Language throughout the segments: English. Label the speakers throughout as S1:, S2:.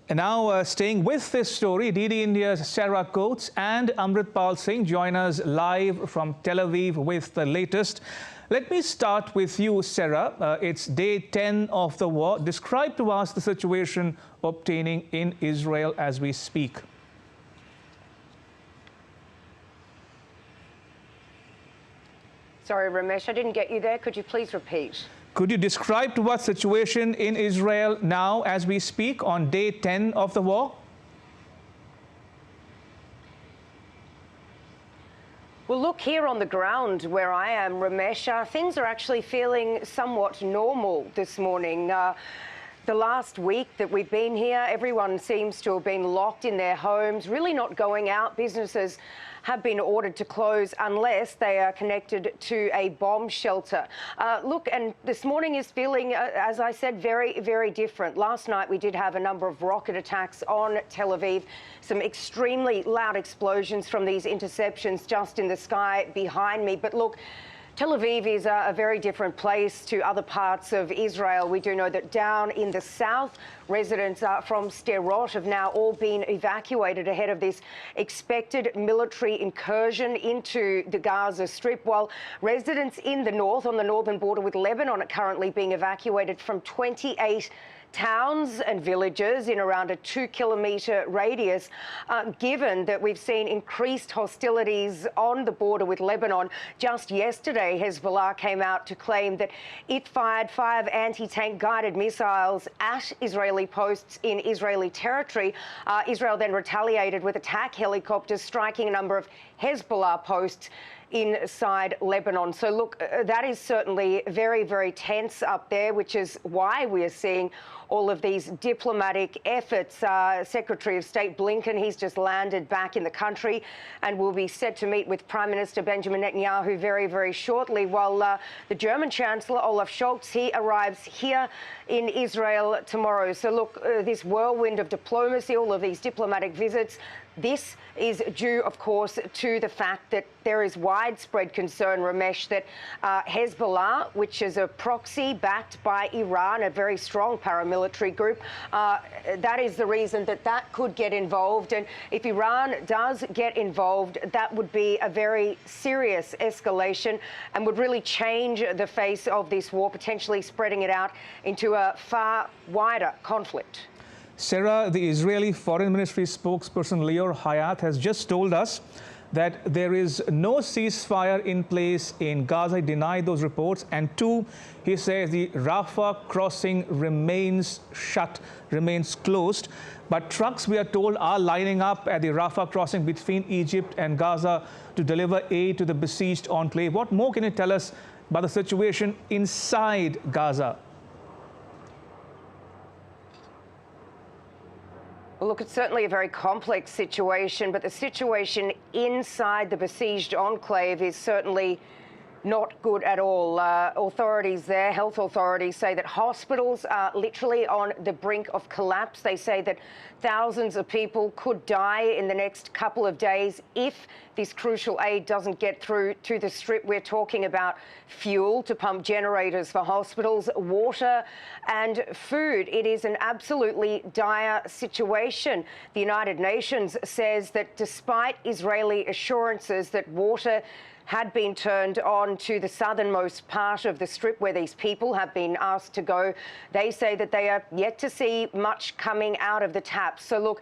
S1: And now, staying with this story, DD India's Sarah Coates and Amritpal Singh join us live from Tel Aviv with the latest. Let me start with you, Sarah. It's day 10 of the war. Describe to us the situation obtaining in Israel as we speak.
S2: Sorry, Ramesh, I didn't get you there. Could you please repeat?
S1: Could you describe to us the situation in Israel now as we speak on day 10 of the war?
S2: Well, look, here on the ground where I am, Ramesh, things are actually feeling somewhat normal this morning. The last week that we've been here, everyone seems to have been locked in their homes, really not going out. Businesses have been ordered to close unless they are connected to a bomb shelter. Look, and this morning is feeling, as I said, very, very different. Last night we did have a number of rocket attacks on Tel Aviv, some extremely loud explosions from these interceptions just in the sky behind me. But look, Tel Aviv is a very different place to other parts of Israel. We do know that down in the south, residents from Sderot have now all been evacuated ahead of this expected military incursion into the Gaza Strip, while residents in the north, on the northern border with Lebanon, are currently being evacuated from 28 towns and villages in around a 2-kilometre radius, given that we've seen increased hostilities on the border with Lebanon. Just yesterday, Hezbollah came out to claim that it fired 5 anti-tank guided missiles at Israeli posts in Israeli territory. Israel then retaliated with attack helicopters striking a number of Hezbollah posts inside Lebanon. So look, that is certainly very, very tense up there, which is why we are seeing all of these diplomatic efforts. Secretary of State Blinken, he's just landed back in the country and will be set to meet with Prime Minister Benjamin Netanyahu very, very shortly, while the German Chancellor Olaf Scholz, he arrives here in Israel tomorrow. So look, this whirlwind of diplomacy, all of these diplomatic visits, this is due, of course, to the fact that there is widespread concern, Ramesh, that Hezbollah, which is a proxy backed by Iran, a very strong paramilitary group, that is the reason that that could get involved. And if Iran does get involved, that would be a very serious escalation and would really change the face of this war, potentially spreading it out into a far wider conflict.
S1: Sarah, the Israeli Foreign Ministry spokesperson Lior Hayat has just told us that there is no ceasefire in place in Gaza. He denied those reports. And two, he says the Rafah crossing remains shut, remains closed. But trucks, we are told, are lining up at the Rafah crossing between Egypt and Gaza to deliver aid to the besieged enclave. What more can you tell us about the situation inside Gaza?
S2: Well, look, it's certainly a very complex situation, but the situation inside the besieged enclave is certainly not good at all. Authorities there, health authorities, say that hospitals are literally on the brink of collapse. They say that thousands of people could die in the next couple of days if this crucial aid doesn't get through to the Strip. We're talking about fuel to pump generators for hospitals, water and food. It is an absolutely dire situation. The United Nations says that despite Israeli assurances that water had been turned on to the southernmost part of the Strip where these people have been asked to go, they say that they are yet to see much coming out of the taps. So look,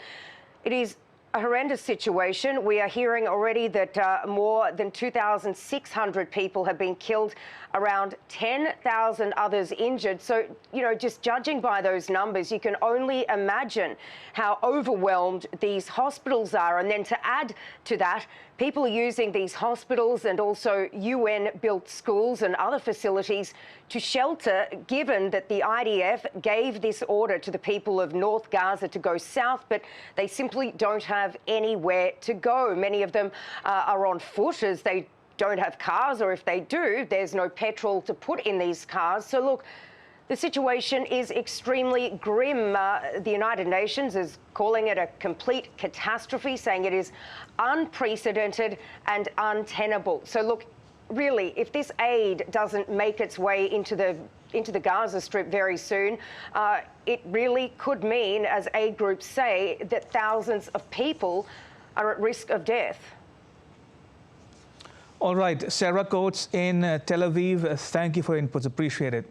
S2: it is a horrendous situation. We are hearing already that more than 2,600 people have been killed, around 10,000 others injured. So, you know, just judging by those numbers, you can only imagine how overwhelmed these hospitals are. And then to add to that, people are using these hospitals and also UN-built schools and other facilities to shelter, given that the IDF gave this order to the people of North Gaza to go south, but they simply don't have anywhere to go. Many of them are on foot, as they don't have cars, or if they do, there's no petrol to put in these cars. So look, the situation is extremely grim. The United Nations is calling it a complete catastrophe, saying it is unprecedented and untenable. So look, really, if this aid doesn't make its way into the Gaza Strip very soon, it really could mean, as aid groups say, that thousands of people are at risk of death.
S1: All right, Sarah Coates in Tel Aviv, thank you for your inputs. Appreciate it.